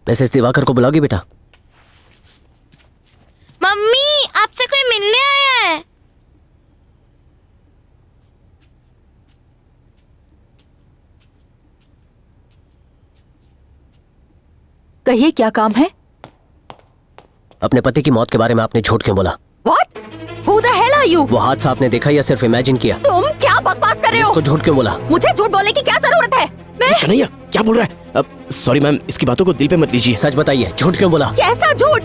Mrs Diwakar को बुलाओगी बेटा? Mummy, आपसे कोई मिलने आया है। कहिए, क्या काम है? अपने पति की मौत के बारे में आपने झूठ क्यों बोला? What? Who the hell are you? वो हादसा आपने देखा या सिर्फ इमेजिन किया? तुम क्या बकवास कर रहे हो? उसको झूठ क्यों बोला? मुझे झूठ बोलने की क्या जरूरत है? मैं कन्हैया क्या बोल रहा है? सॉरी मैम, इसकी बातों को दिल पे मत लीजिए। सच बताइए, झूठ क्यों बोला? कैसा झूठ?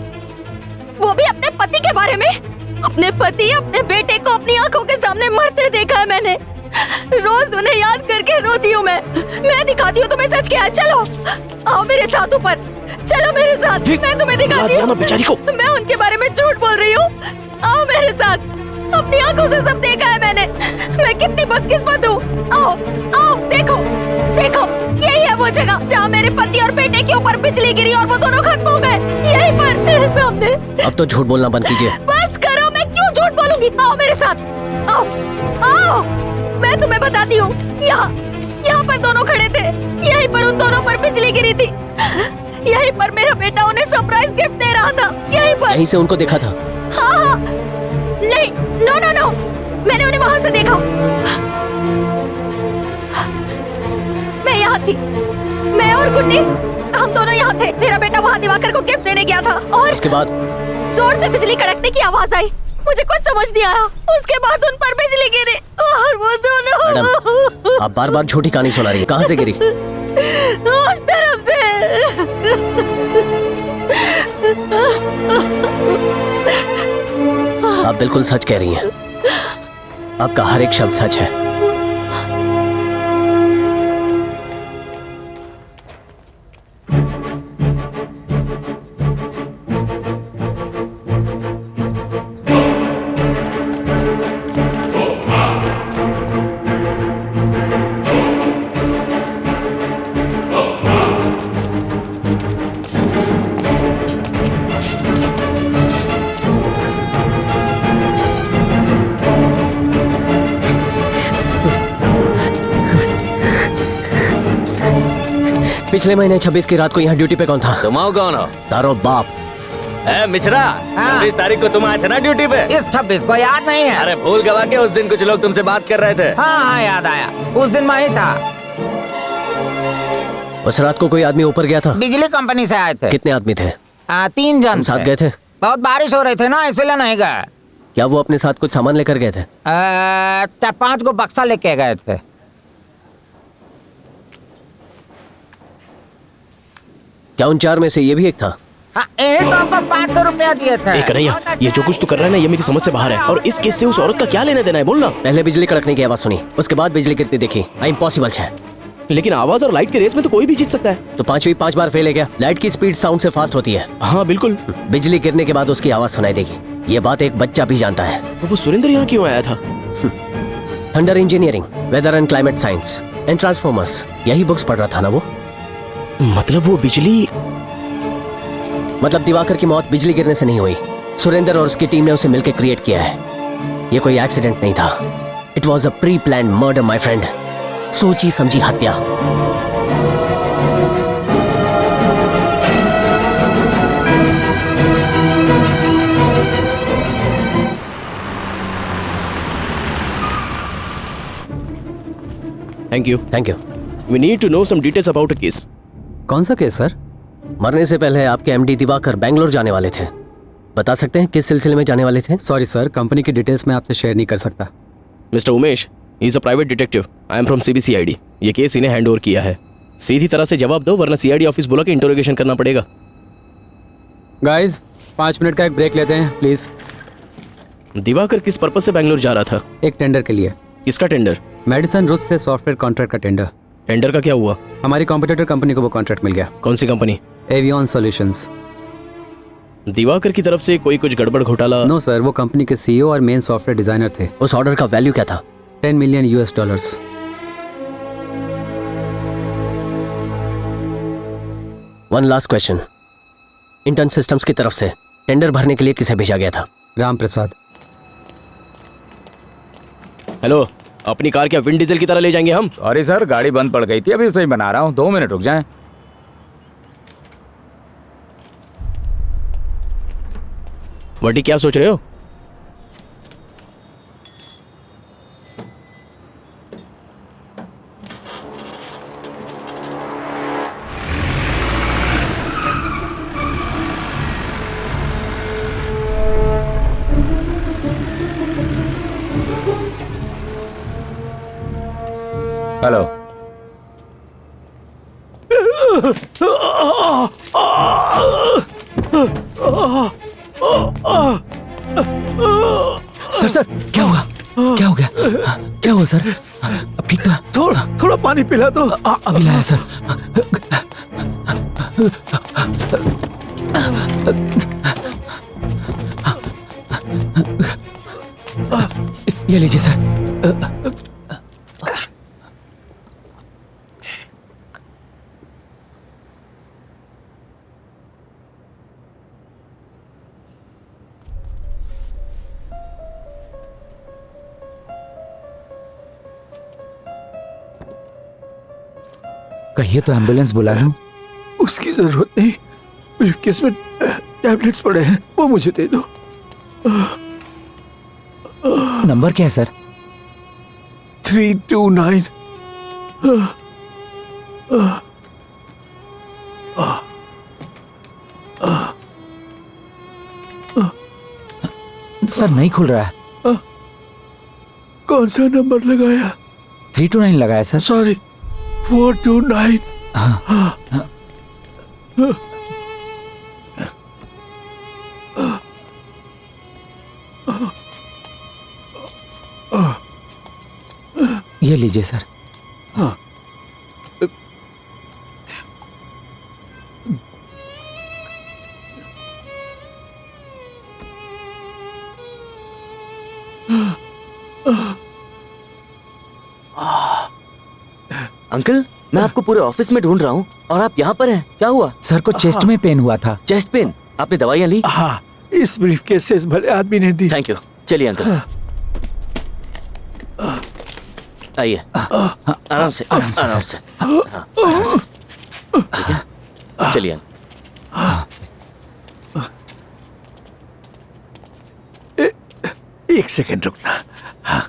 वो भी अपने पति के बारे में? अपने पति, अपने बेटे को अपनी आंखों के सामने मरते देखा है मैंने। रोज उन्हें याद करके रोती हूँ मैं दिखाती हूँ तुम्हें सच क्या है। चलो आओ मेरे साथ ऊपर, चलो मेरे साथ, मैं तुम्हें दिखाती हूँ। बेचारी को मैं उनके बारे में झूठ बोल रही हूँ। आओ मेरे साथ, अपनी आंखों से सब देखा है मैंने। मैं कितनी बदकिस्मत हूँ। आओ आओ, देखो देखो, यही है वो जगह जहाँ मेरे पति और बेटे के ऊपर बिजली गिरी और वो दोनों खत्म हो गए, यहीं पर मेरे सामने। अब तो झूठ बोलना बंद कीजिए। बस करो, मैं क्यों झूठ बोलूंगी? आओ मेरे साथ, आओ आओ, मैं तुम्हें बताती हूँ। यहाँ पर दोनों खड़े थे, यहीं पर उन दोनों पर बिजली गिरी थी, यहीं पर मेरा बेटा उन्हें सरप्राइज गिफ्ट दे रहा था, यहीं पर। यहीं से उनको देखा था? हाँ, नहीं, नो, मैंने उन्हें वहाँ से देखा। मैं यहाँ थी, मैं और गुड्डी, हम दोनों यहाँ थे। मेरा बेटा वहाँ दिवाकर को गिफ्ट देने गया था और उसके बाद जोर से बिजली कड़कने की आवाज आई। मुझे कुछ समझ नहीं आया। उसके बाद उन पर बिजली गिरी और वो दोनों। मैडम, आप बार बार झूठी कहानी सुना रही है। कहाँ से गिरी? उस तरफ से। आप बिल्कुल सच कह रही हैं। आपका हर एक शब्द सच है। पिछले महीने 26 की रात को यहाँ ड्यूटी पे कौन था? तुम आओ कौन हो? तारो बाप। मिश्रा, 26 तारीख को तुम आए थे ना ड्यूटी पे? इस 26 को याद नहीं है। अरे भूल गवा के उस दिन कुछ लोग तुमसे बात कर रहे थे। हाँ, याद आया, उस दिन मैं ही था। उस रात को कोई आदमी ऊपर गया था? बिजली कंपनी से आए थे। कितने आदमी थे? 3 जन तुम साथ थे। गए थे? बहुत बारिश हो रही थी ना, इसलिए नहीं गए। क्या वो अपने साथ कुछ सामान लेकर गए थे? 4-5 को बक्सा लेके गए थे। क्या उन 4 में से ये भी एक था? हाँ, एक तो हमको 500 रुपया दिए थे। कन्हैया, ये जो कुछ तू कर रहा है ना, ये मेरी समझ से बाहर है। और इस केस से उस औरत का क्या लेना देना है, बोलना। पहले बिजली कड़कने की आवाज सुनी, उसके बाद बिजली गिरती देखी। इम्पॉसिबल है। लेकिन आवाज और लाइट के रेस में तो कोई भी जीत सकता है। तो 5 बार फेल है क्या? लाइट की स्पीड साउंड से फास्ट होती है। हाँ बिल्कुल। बिजली गिरने के बाद उसकी आवाज सुनाई देगी। ये बात एक बच्चा भी जानता है। वो सुरेंद्र यहाँ क्यों आया था? Thunder engineering, weather and climate science and transformers, यही बुक्स पढ़ रहा था ना वो। मतलब वो बिजली, मतलब दिवाकर की मौत बिजली गिरने से नहीं हुई। सुरेंद्र और उसकी टीम ने उसे मिलकर क्रिएट किया है। ये कोई एक्सीडेंट नहीं था। It was a pre planned murder my friend. सोची समझी हत्या। Thank you. We need to know some details about a case. कौन सा केस सर? मरने से पहले आपके एमडी दिवाकर बेंगलोर जाने वाले थे। बता सकते हैं किस सिलसिले में जाने वाले थे? सॉरी सर, कंपनी की डिटेल्स मैं आपसे शेयर नहीं कर सकता। Mister Umesh, he is a private detective. I am from CBCID. ये केस इन्हें हैंड ओवर किया है। सीधी तरह से जवाब दो, वरना सीआईडी ऑफिस बुला के इंटरोगेशन करना पड़ेगा। गाइस, 5 मिनट का एक ब्रेक लेते हैं प्लीज। दिवाकर किस पर्पस से बेंगलोर जा रहा था? एक टेंडर के लिए। किसका टेंडर? मेडिसन रूट से सॉफ्टवेयर कॉन्ट्रैक्ट का टेंडर। टेंडर का क्या हुआ? हमारी कॉम्पिटिटर कंपनी को वो कॉन्ट्रैक्ट मिल गया। कौन सी कंपनी? Avian solutions. दिवाकर की तरफ से कोई कुछ गड़बड़ घोटाला? नो सर, वो कंपनी के सीईओ और मेन सॉफ्टवेयर डिजाइनर थे। उस ऑर्डर का वैल्यू क्या था? $10 million US। One last question. Intern Systems की तरफ से टेंडर भरने के लिए किसे भेजा गया था? राम प्रसाद। हेलो, अपनी कार क्या विंड डीजल की तरह ले जाएंगे हम? सॉरी सर, गाड़ी बंद पड़ गई थी, अभी उसे ही बना रहा हूँ। 2 मिनट रुक जाएं। वटी क्या सोच रहे हो? हेलो। सर सर क्या हुआ? क्या हो गया? क्या हुआ सर? अब ठीक तो है? थोड़ा थोड़ा पानी पिला दो। अभी लाया सर। ये लीजिए सर। कहिए तो एम्बुलेंस बुला लूं? उसकी जरूरत नहीं, ब्रीफकेस में टैबलेट्स पड़े हैं, वो मुझे दे दो। नंबर क्या है सर? 329। सर नहीं खुल रहा है। कौन सा नंबर लगाया? 329 लगाया सर। सॉरी, 429। ये लीजिए सर। अंकल, मैं आपको पूरे ऑफिस में ढूंढ रहा हूँ और आप यहाँ पर हैं। क्या हुआ? सर को चेस्ट में पेन हुआ था। Chest pain? आपने दवाइयाँ ली? हाँ, इस ब्रीफकेस से इस भले आदमी ने दी। Thank you. चलिए अंकल, आइए। आराम से, आराम से, आराम से। हाँ, आराम से। ठीक है, चलिए। एक सेकंड रुकना। हाँ।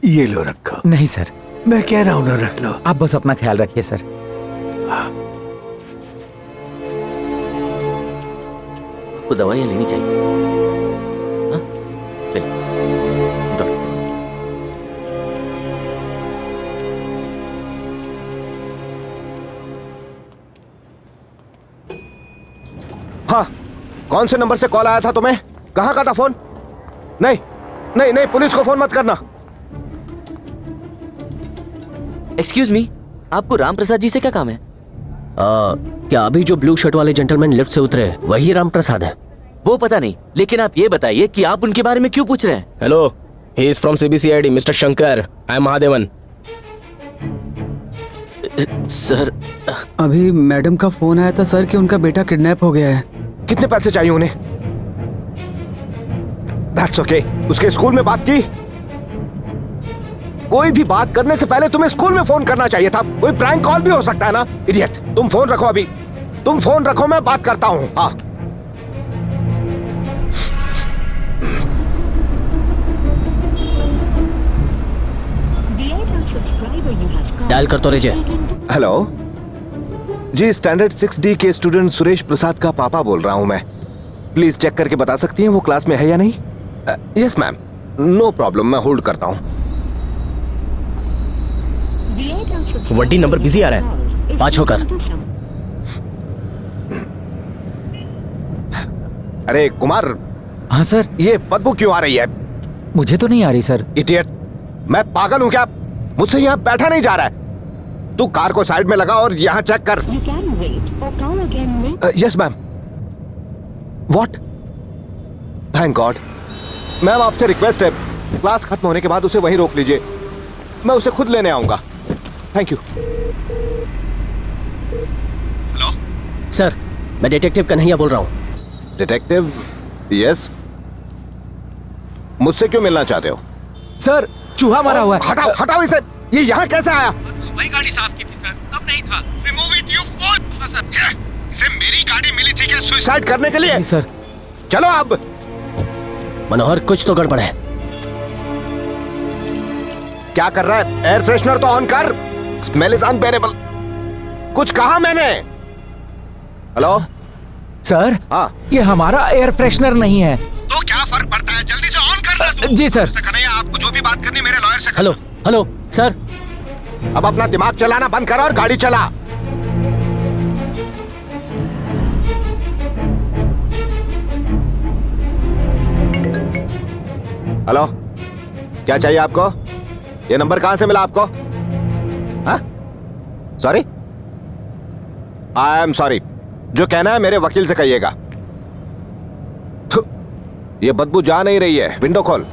ये लो, रखो। नहीं सर, मैं कह रहा हूं ना, रख लो। आप बस अपना ख्याल रखिए सर। आपको दवाइयाँ लेनी चाहिए। हाँ? चलिए, डॉक्टर के पास। हाँ, कौन से नंबर से कॉल आया था तुम्हें? कहाँ का था फोन? नहीं नहीं नहीं, पुलिस को फोन मत करना। एक्सक्यूज मी, आपको राम प्रसाद जी से क्या काम है? क्या अभी जो ब्लू शर्ट वाले जेंटलमैन लिफ्ट से उतरे वही राम प्रसाद है? वो पता नहीं, लेकिन आप ये बताइए कि आप उनके बारे में क्यों पूछ रहे हैं? Hello, he is from CBCID, mister Shankar. I am Mahadevan. Sir, अभी मैडम का फोन आया था सर कि उनका बेटा किडनैप हो गया है। कितने पैसे चाहिए उन्हें? That's okay. उसके स्कूल में बात की? कोई भी बात करने से पहले तुम्हें स्कूल में फोन करना चाहिए था। कोई प्रैंक कॉल भी हो सकता है ना, इडियट। तुम फोन रखो अभी, तुम फोन रखो, मैं बात करता हूँ। हाँ, डायल कर तो लीजिए। हेलो जी, स्टैंडर्ड 6D के स्टूडेंट सुरेश प्रसाद का पापा बोल रहा हूँ मैं। प्लीज चेक करके बता सकती हैं वो क्लास में है या नहीं? यस मैम, नो प्रॉब्लम, मैं होल्ड करता हूँ। वटी नंबर बिजी आ रहा है। 5 होकर। अरे कुमार। हाँ सर। ये बदबू क्यों आ रही है? मुझे तो नहीं आ रही सर। इडियट, मैं पागल हूँ क्या? मुझसे यहाँ बैठा नहीं जा रहा है। तू कार को साइड में लगा और यहाँ चेक कर। Yes ma'am. What? Thank God. Ma'am, आपसे रिक्वेस्ट है, क्लास खत्म होने के बाद उसे वहीं रोक लीजिए, मैं उसे खुद लेने आऊंगा। Thank you. हेलो सर, मैं डिटेक्टिव कन्हैया बोल रहा हूँ। डिटेक्टिव? यस, मुझसे क्यों मिलना चाहते हो? सर, चूहा मारा हुआ है। हटाओ हटाओ इसे। ये यहाँ कैसे आया? सुबह गाड़ी साफ की थी सर, तब नहीं था। Remove it, you fool. हाँ सर। इसे मेरी गाड़ी मिली थी क्या सुसाइड करने के लिए? सर चलो अब। मनोहर कुछ तो गड़बड़ है। क्या कर रहा है? एयर फ्रेशनर तो ऑन कर। Smell is unbearable. कुछ कहा मैंने? हेलो सर हाँ ये हमारा एयर फ्रेशनर नहीं है। तो क्या फर्क पड़ता है? जल्दी से ऑन करना तू। जी सर। कन्हैया आपको जो भी बात करनी मेरे लॉयर से हेलो हेलो सर। अब अपना दिमाग चलाना बंद कर और गाड़ी चला। हेलो क्या चाहिए आपको? ये नंबर कहां से मिला आपको? हाँ सॉरी, आई एम सॉरी। जो कहना है मेरे वकील से कहिएगा। थु, ये बदबू जा नहीं रही है। विंडो खोल।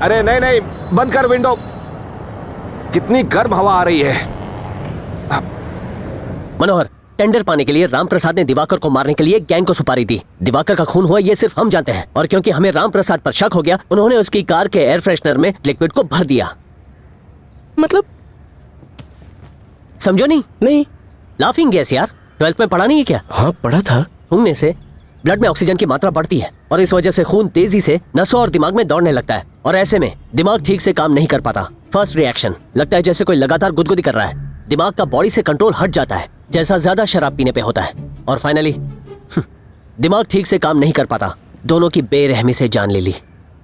अरे नहीं नहीं, बंद कर विंडो। कितनी गर्म हवा आ रही है। मनोहर, टेंडर पाने के लिए राम प्रसाद ने दिवाकर को मारने के लिए गैंग को सुपारी दी। दिवाकर का खून हुआ ये सिर्फ हम जानते हैं, और क्योंकि हमें राम प्रसाद पर शक हो गया, उन्होंने उसकी कार के एयर फ्रेशनर में लिक्विड को भर दिया। मतलब समझो नहीं? नहीं। लाफिंग गैस यार, 12th में पढ़ा नहीं है क्या? हाँ पढ़ा था। सूंघने से ब्लड में ऑक्सीजन की मात्रा बढ़ती है और इस वजह से खून तेजी से नसों और दिमाग में दौड़ने लगता है, और ऐसे में दिमाग ठीक से काम नहीं कर पाता। फर्स्ट रिएक्शन लगता है जैसे कोई लगातार गुदगुदी कर रहा है। दिमाग का बॉडी से कंट्रोल हट जाता है, जैसा ज्यादा शराब पीने पे होता है। और फाइनली दिमाग ठीक से काम नहीं कर पाता। दोनों की बेरहमी से जान ले ली।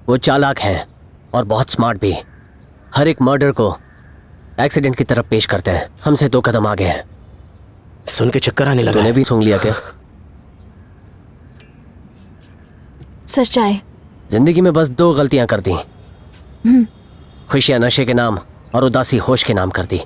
वो चालाक हैं और बहुत स्मार्ट भी। हर एक मर्डर को एक्सीडेंट की तरफ पेश करते हैं। हमसे 2 कदम आगे हैं। सुन के चक्कर आने लगा। तूने भी सूंघ लिया क्या? सर चाय। जिंदगी में बस 2 गलतियां कर दी। खुशियां नशे के नाम और उदासी होश के नाम कर दी।